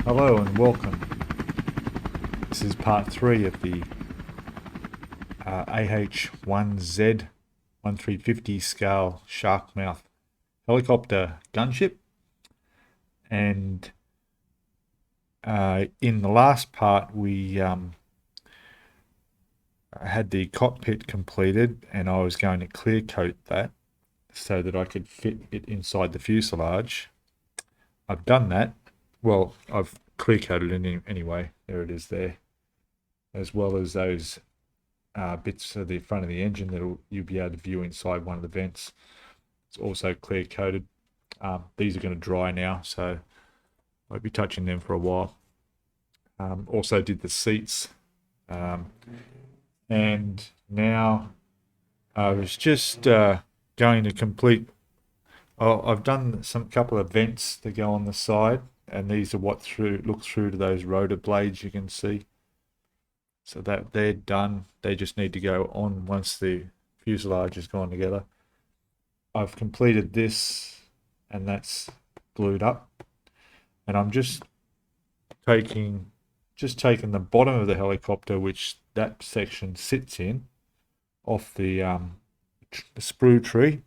Hello and welcome. This is part 3 of the AH-1Z 1350 scale shark mouth helicopter gunship. And in the last part we had the cockpit completed, and I was going to clear coat that so that I could fit it inside the fuselage. I've done that. Well, I've clear coated it anyway. There it is there, as well as those bits of the front of the engine that you'll be able to view inside one of the vents. It's also clear coated. These are going to dry now, so I won't be touching them for a while. Also did the seats, and now I was just going to complete. I've done couple of vents to go on the side, and these are what look through to those rotor blades you can see. So that they're done. They just need to go on once the fuselage has gone together. I've completed this, and that's glued up. And I'm just taking the bottom of the helicopter, which that section sits in, off the sprue tree.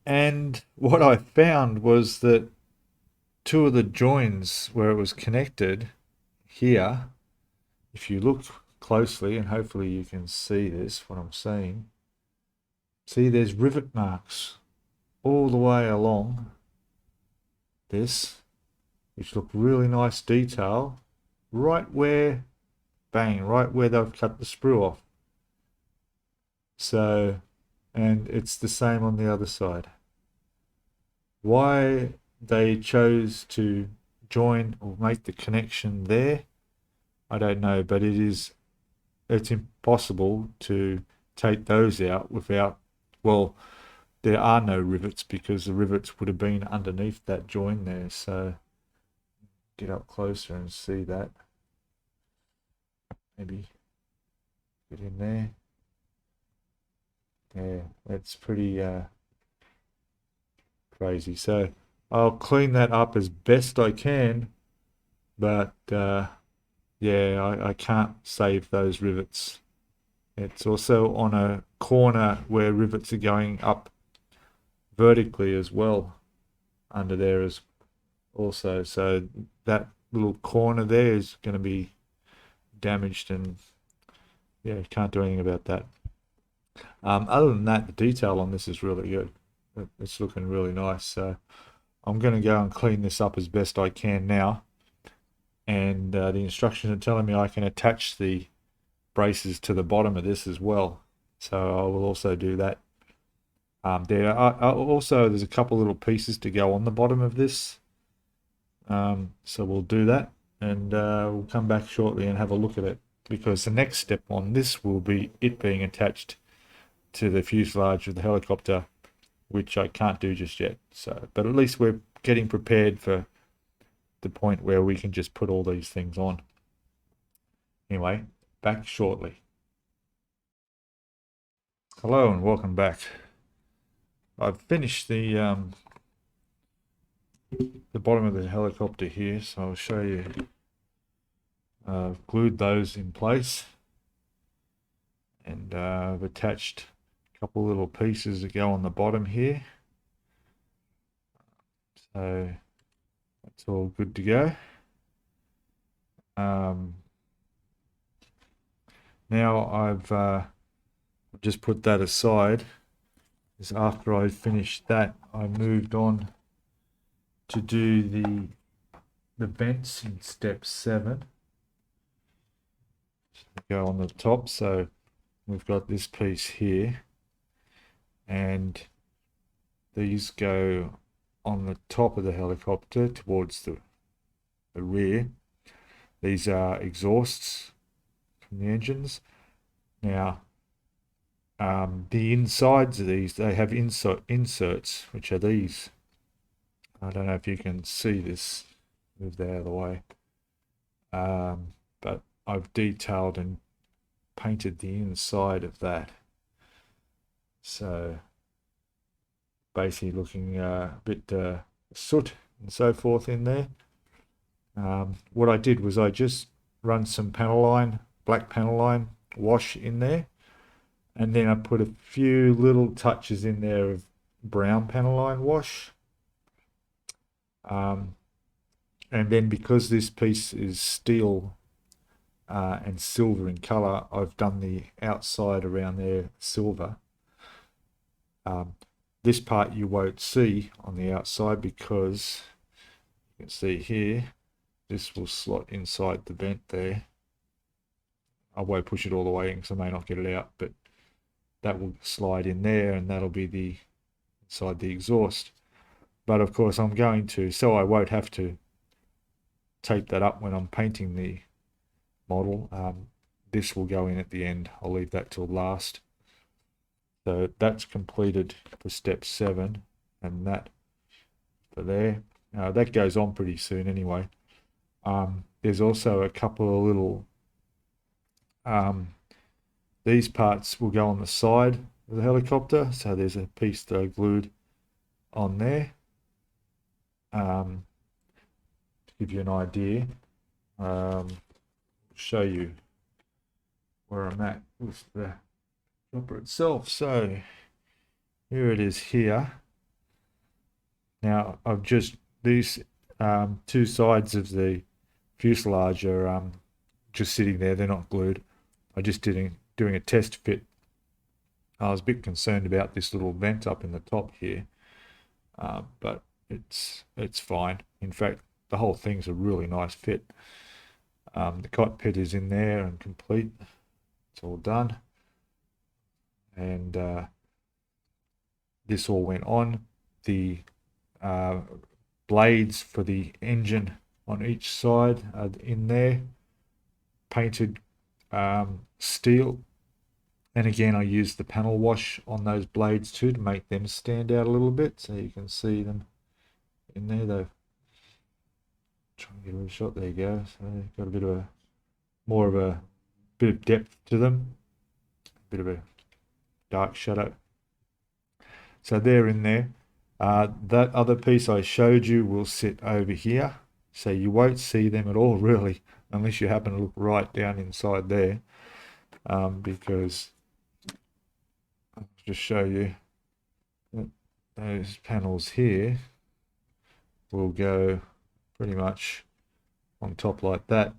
And what I found was that two of the joins where it was connected here, if you look closely, and hopefully you can see this, what I'm saying, see there's rivet marks all the way along this, which look really nice detail, right where, bang, right where they've cut the sprue off. So, and it's the same on the other side. Why they chose to join or make the connection there, I don't know, but it's impossible to take those out without, well, there are no rivets because the rivets would have been underneath that join there. So get up closer and see that. Maybe get in there. Yeah, that's pretty crazy. So I'll clean that up as best I can, but yeah, I can't save those rivets. It's also on a corner where rivets are going up vertically as well, under there as also. So that little corner there is going to be damaged, and yeah, can't do anything about that. Other than that, the detail on this is really good. It's looking really nice. So I'm going to go and clean this up as best I can now. And the instructions are telling me I can attach the braces to the bottom of this as well. So I will also do that. There's a couple little pieces to go on the bottom of this. So we'll do that, and we'll come back shortly and have a look at it, because the next step on this will be it being attached to the fuselage of the helicopter, which I can't do just yet. So, but at least we're getting prepared for the point where we can just put all these things on. Anyway, back shortly. Hello and welcome back. I've finished the bottom of the helicopter here, so I'll show you. I've glued those in place, and I've attached a couple little pieces that go on the bottom here. So that's all good to go. Now I've just put that aside, because after I finished that, I moved on to do the vents in step 7. Go on the top, so we've got this piece here, and these go on the top of the helicopter towards the rear. These are exhausts from the engines. Now, the insides of these, they have inserts, which are these. I don't know if you can see this. Move that out of the way. But I've detailed and painted the inside of that. So basically looking a bit soot and so forth in there. What I did was I just run some black panel line wash in there, and then I put a few little touches in there of brown panel line wash. And then because this piece is steel and silver in color, I've done the outside around there silver. This part you won't see on the outside because you can see here, this will slot inside the vent there. I won't push it all the way in because I may not get it out, but that will slide in there, and that'll be the inside the exhaust. But of course I'm going to, so I won't have to tape that up when I'm painting the model. This will go in at the end. I'll leave that till last. So that's completed for step 7, and that for there. That goes on pretty soon anyway. There's also a couple of little, these parts will go on the side of the helicopter. So there's a piece that I glued on there. To give you an idea, show you where I'm at with the chopper itself. So here it is here. Now I've just, these two sides of the fuselage are just sitting there, they're not glued. I just doing a test fit. I was a bit concerned about this little vent up in the top here, but it's fine. In fact, the whole thing's a really nice fit. The cockpit is in there and complete. It's all done. And this all went on. The blades for the engine on each side are in there. Painted steel. And again, I used the panel wash on those blades too to make them stand out a little bit, so you can see them in there. They've trying to get a little shot. There you go. So they've got a bit of a bit of depth to them, a bit of a dark shadow. So they're in there. That other piece I showed you will sit over here, so you won't see them at all really, unless you happen to look right down inside there, because I'll just show you that those panels here will go pretty much on top like that.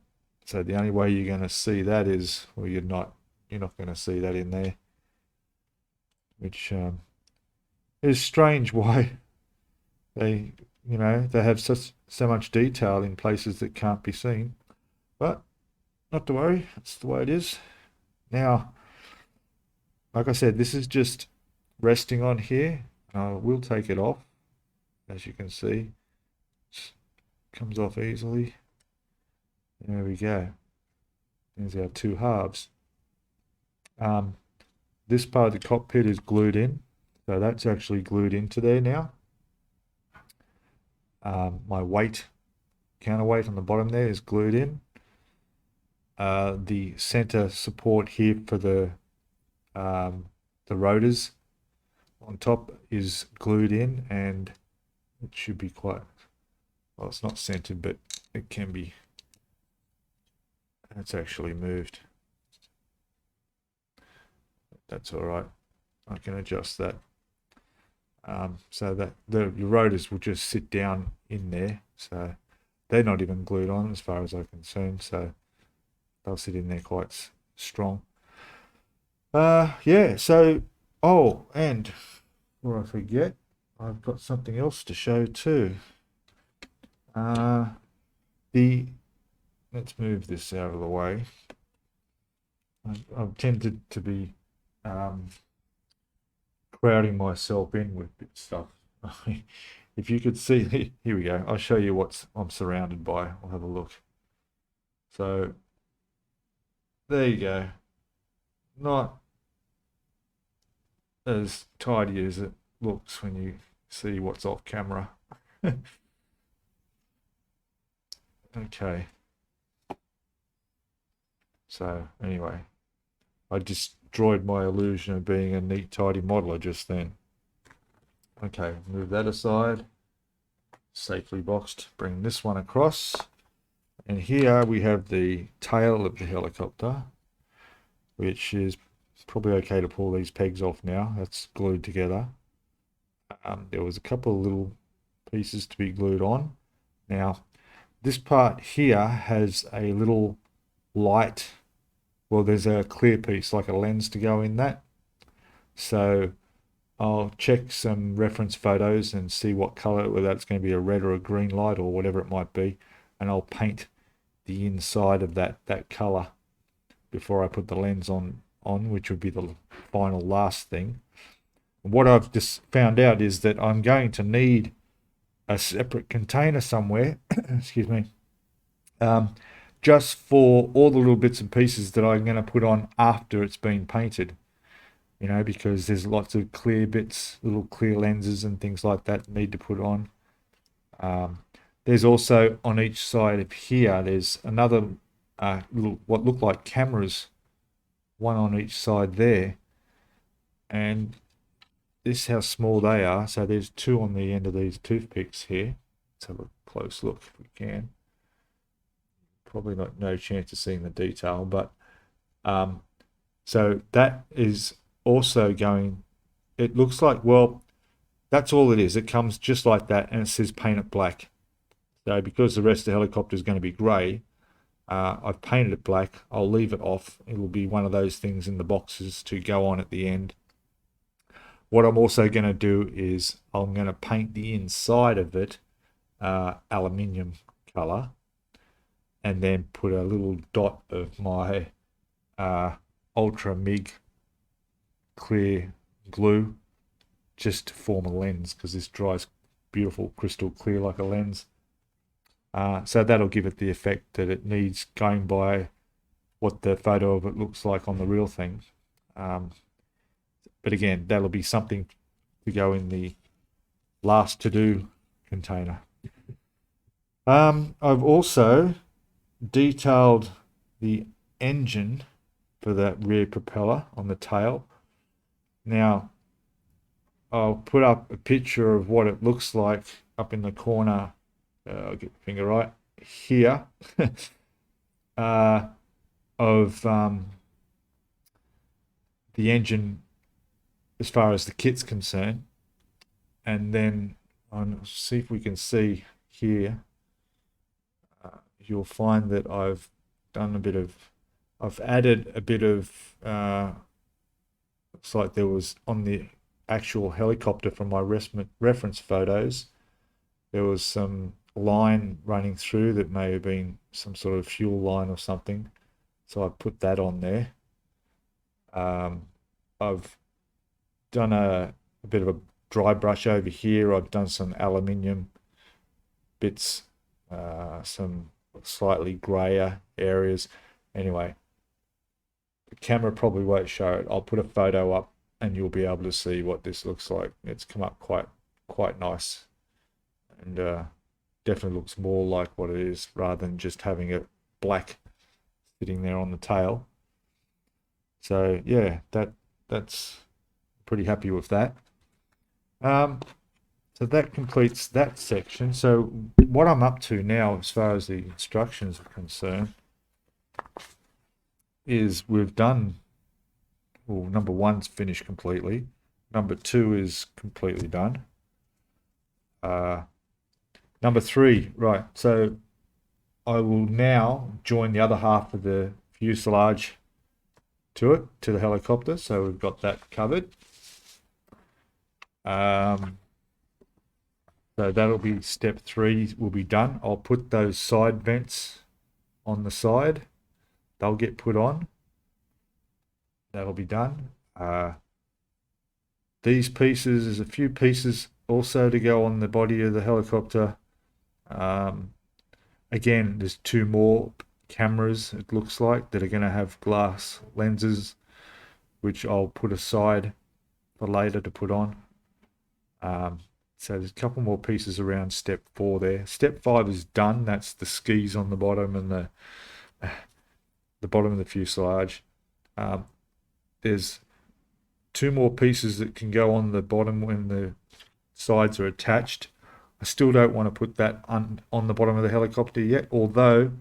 So the only way you're going to see that is, well, you're not going to see that in there, which is strange why they have so much detail in places that can't be seen, but not to worry, that's the way it is. Now, like I said, this is just resting on here. I will take it off, as you can see. Comes off easily. There we go. There's our two halves. This part of the cockpit is glued in, so that's actually glued into there now. My counterweight on the bottom there is glued in. The center support here for the rotors on top is glued in, and it should be quite, well, it's not centered, but it can be. It's actually moved. That's all right. I can adjust that. So that your rotors will just sit down in there. So they're not even glued on as far as I'm concerned. So they'll sit in there quite strong. Yeah. So, oh, and before I forget, I've got something else to show too. Let's move this out of the way. I've tended to be crowding myself in with stuff. If you could see, here we go. I'll show you what I'm surrounded by. I'll have a look. So there you go. Not as tidy as it looks when you see what's off camera. Okay. So anyway, I destroyed my illusion of being a neat, tidy modeler just then. Okay, move that aside. Safely boxed. Bring this one across. And here we have the tail of the helicopter, which is probably okay to pull these pegs off now. That's glued together. There was a couple of little pieces to be glued on. Now, this part here has a little light. Well, there's a clear piece, like a lens to go in that. So I'll check some reference photos and see what color, whether that's going to be a red or a green light or whatever it might be. And I'll paint the inside of that color before I put the lens on, which would be the final last thing. What I've just found out is that I'm going to need a separate container somewhere, excuse me, just for all the little bits and pieces that I'm going to put on after it's been painted. You know, because there's lots of clear bits, little clear lenses and things like that need to put on. There's also on each side of here, there's another little, what look like cameras, one on each side there. And this is how small they are. So there's two on the end of these toothpicks here. Let's have a close look if we can. Probably no chance of seeing the detail, but so that is also going, it looks like, well, that's all it is. It comes just like that, and it says paint it black. So because the rest of the helicopter is going to be grey, I've painted it black. I'll leave it off. It will be one of those things in the boxes to go on at the end. What I'm also going to do is I'm going to paint the inside of it aluminium color, and then put a little dot of my Ultra MIG clear glue just to form a lens, because this dries beautiful crystal clear like a lens. So that'll give it the effect that it needs, going by what the photo of it looks like on the real thing. But again, that'll be something to go in the last to do container. I've also detailed the engine for that rear propeller on the tail. Now, I'll put up a picture of what it looks like up in the corner. I'll get the finger right here of the engine as far as the kit's concerned. And then I'll see if we can see here. You'll find that I've done I've added a bit of, looks like there was on the actual helicopter from my reference photos, there was some line running through that may have been some sort of fuel line or something. So I put that on there. I've done a bit of a dry brush over here. I've done some aluminium bits, some slightly grayer areas. Anyway, the camera probably won't show it. I'll put a photo up and you'll be able to see what this looks like. It's come up quite nice, and definitely looks more like what it is rather than just having it black sitting there on the tail. So yeah, that's pretty happy with that. So that completes that section. So what I'm up to now, as far as the instructions are concerned, is we've done, well, number one's finished completely. Number two is completely done. Number three, right, so I will now join the other half of the fuselage to the helicopter. So we've got that covered. So that'll be step three will be done. I'll put those side vents on the side. They'll get put on. That'll be done. These pieces, there's a few pieces also to go on the body of the helicopter. Again, there's two more cameras, it looks like, that are going to have glass lenses, which I'll put aside for later to put on. So there's a couple more pieces around step 4 there. Step 5 is done. That's the skis on the bottom and the bottom of the fuselage. There's 2 more pieces that can go on the bottom when the sides are attached. I still don't want to put that on the bottom of the helicopter yet, although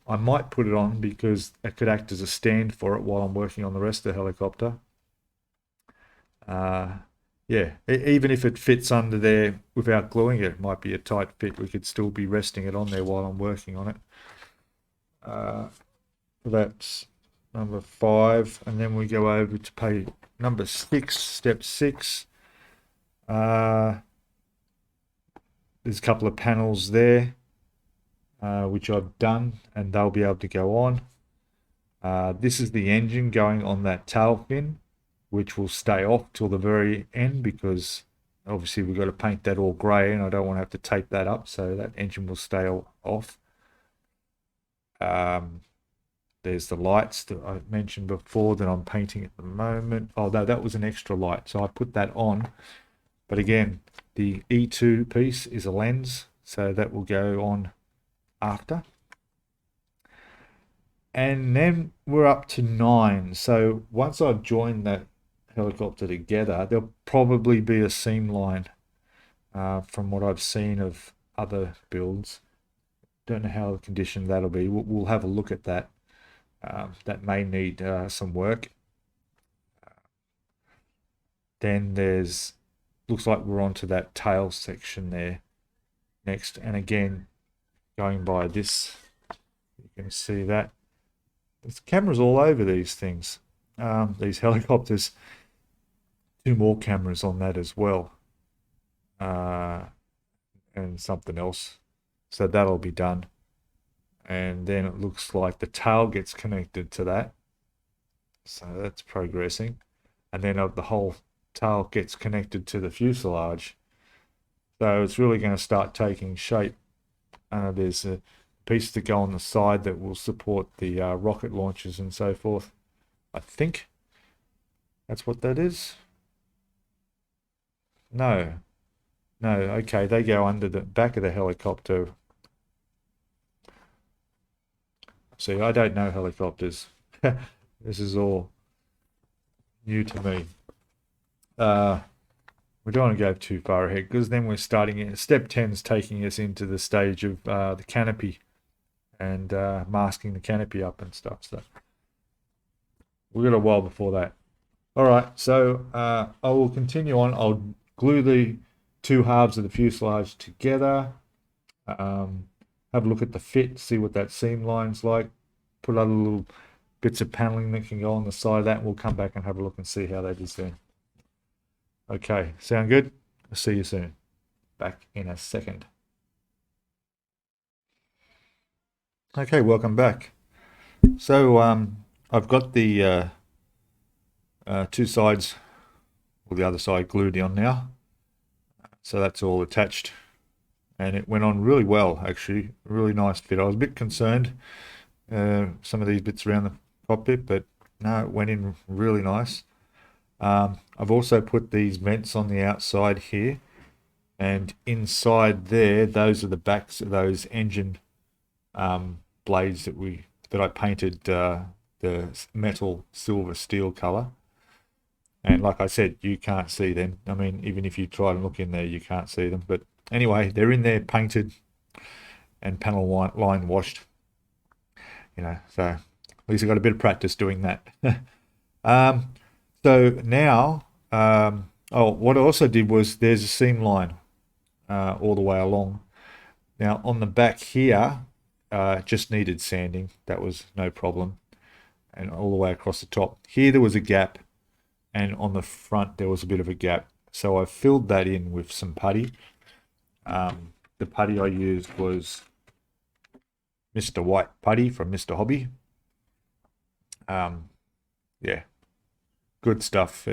I might put it on because it could act as a stand for it while I'm working on the rest of the helicopter. Yeah, even if it fits under there without gluing it, it might be a tight fit. We could still be resting it on there while I'm working on it. That's number 5, and then we go over to number 6, step 6. There's a couple of panels there, which I've done, and they'll be able to go on. This is the engine going on that tail fin, which will stay off till the very end because obviously we've got to paint that all grey and I don't want to have to tape that up, so that engine will stay off. There's the lights that I mentioned before that I'm painting at the moment. Oh no, that was an extra light, so I put that on. But again, the E2 piece is a lens, so that will go on after. And then we're up to 9. So once I've joined that helicopter together, there'll probably be a seam line from what I've seen of other builds. Don't know how the condition that'll be. We'll have a look at that. That may need some work. Then looks like we're onto that tail section there next. And again, going by this, you can see that. There's cameras all over these things, these helicopters. 2 more cameras on that as well, and something else. So that'll be done. And then it looks like the tail gets connected to that. So that's progressing. And then the whole tail gets connected to the fuselage. So it's really going to start taking shape. There's a piece to go on the side that will support the rocket launchers and so forth. I think that's what that is. No, okay, they go under the back of the helicopter. See, I don't know helicopters. This is all new to me. We don't want to go too far ahead because then we're starting in step 10 is taking us into the stage of the canopy and masking the canopy up and stuff. So we've got a while before that. All right, so I will continue on. I'll glue the 2 halves of the fuselage together. Have a look at the fit, see what that seam line's like. Put other little bits of paneling that can go on the side of that, and we'll come back and have a look and see how that is doing. Okay, sound good? I'll see you soon. Back in a second. Okay, welcome back. So I've got the 2 sides, or the other side, glued on now. So that's all attached. And it went on really well, actually. Really nice fit. I was a bit concerned, some of these bits around the cockpit, but no, it went in really nice. I've also put these vents on the outside here, and inside there, those are the backs of those engine blades that I painted the metal silver steel color. And like I said, you can't see them. I mean, even if you try and look in there, you can't see them. But anyway, they're in there painted and panel line washed. So at least I got a bit of practice doing that. So now, what I also did was there's a seam line all the way along. Now on the back here, just needed sanding. That was no problem. And all the way across the top. Here there was a gap, and on the front there was a bit of a gap. So I filled that in with some putty. The putty I used was Mr. White putty from Mr. Hobby. Yeah, good stuff.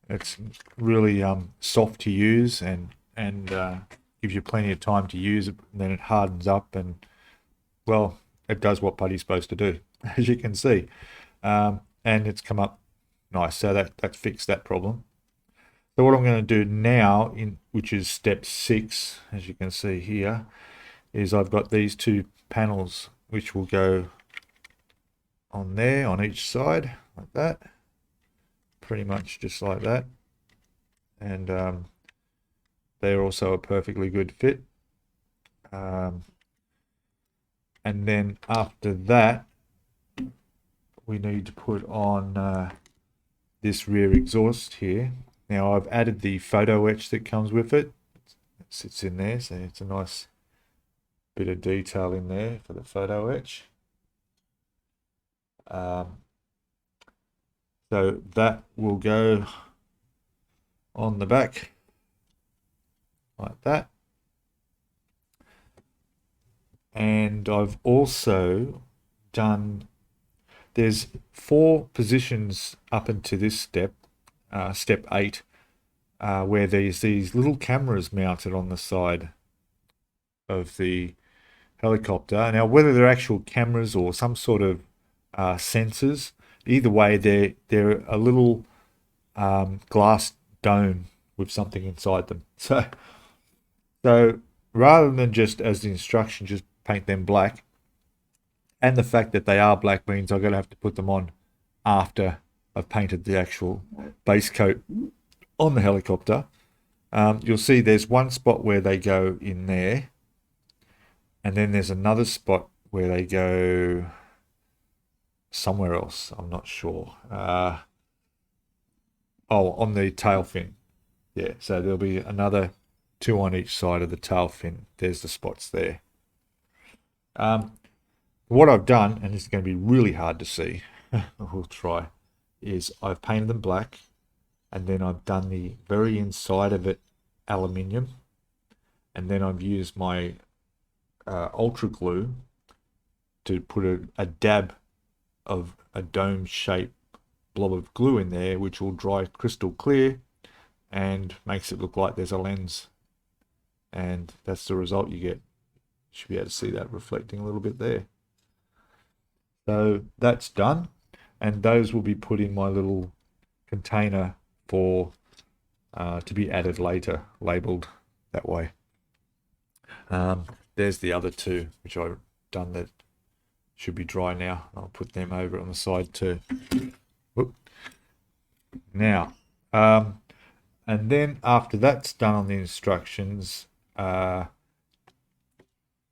It's really soft to use and gives you plenty of time to use it. And then it hardens up, and well, it does what putty's supposed to do, as you can see. And it's come up Nice. So that fixed that problem. So what I'm going to do now, which is step 6, as you can see here, is I've got these 2 panels which will go on there on each side like that, pretty much just like that, and they're also a perfectly good fit. And then after that, we need to put on this rear exhaust here. Now I've added the photo etch that comes with it. It sits in there, so it's a nice bit of detail in there for the photo etch. So that will go on the back like that. And I've also done, there's 4 positions up into this step, step 8, where there's these little cameras mounted on the side of the helicopter. Now, whether they're actual cameras or some sort of sensors, either way, they're a little glass dome with something inside them. So rather than just, as the instruction, just paint them black, and the fact that they are black means I'm going to have to put them on after I've painted the actual base coat on the helicopter. You'll see there's one spot where they go in there, and then there's another spot where they go somewhere else. I'm not sure. On the tail fin. Yeah, so there'll be another 2 on each side of the tail fin. There's the spots there. What I've done, and it's going to be really hard to see, we'll try, is I've painted them black, and then I've done the very inside of it aluminium, and then I've used my ultra glue to put a dab of a dome shaped blob of glue in there, which will dry crystal clear and makes it look like there's a lens, and that's the result you get. You should be able to see that reflecting a little bit there. So that's done, and those will be put in my little container for to be added later, labeled that way. There's the other 2 which I've done that should be dry now. I'll put them over on the side too. Whoop. Now, and then after that's done on the instructions, we'll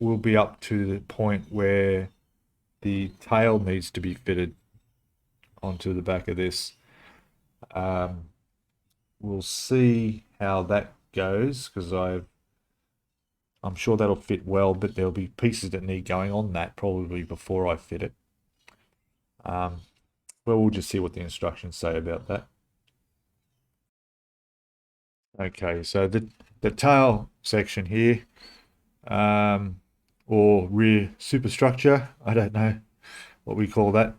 be up to the point where the tail needs to be fitted onto the back of this. We'll see how that goes, because I'm sure that'll fit well, but there'll be pieces that need going on that probably before I fit it. Well, we'll just see what the instructions say about that. Okay, so the tail section here, or rear superstructure, I don't know what we call that.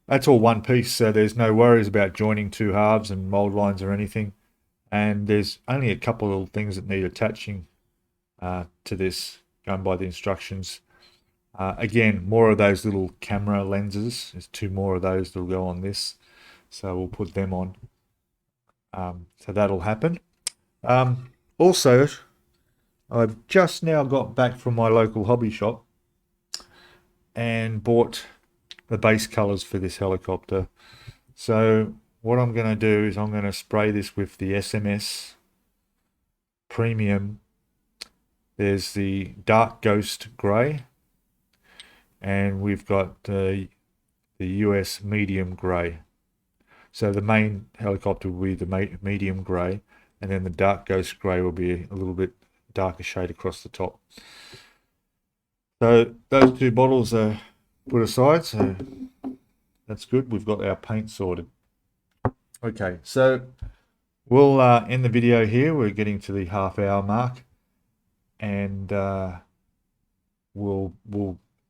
That's all one piece, so there's no worries about joining 2 halves and mold lines or anything. And there's only a couple of little things that need attaching to this, going by the instructions. Again, more of those little camera lenses. There's 2 more of those that'll go on this, so we'll put them on. So that'll happen. Also, I've just now got back from my local hobby shop and bought the base colors for this helicopter. So what I'm going to do is I'm going to spray this with the SMS Premium. There's the Dark Ghost Grey, and we've got the US Medium Grey. So the main helicopter will be the medium grey, and then the Dark Ghost Grey will be a little bit darker shade across the top. So those 2 bottles are put aside, so that's good. We've got our paint sorted. Okay, so we'll end the video here. We're getting to the half-hour mark, and we'll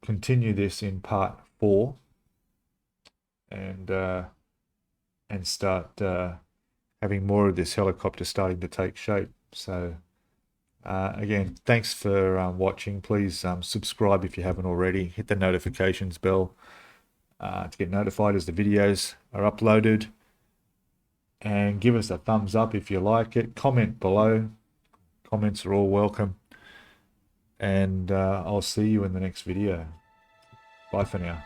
continue this in part 4, and start having more of this helicopter starting to take shape. So again, thanks for watching. Please subscribe if you haven't already. Hit the notifications bell to get notified as the videos are uploaded. and give us a thumbs up if you like it. Comment below. Comments are all welcome. And I'll see you in the next video. Bye for now.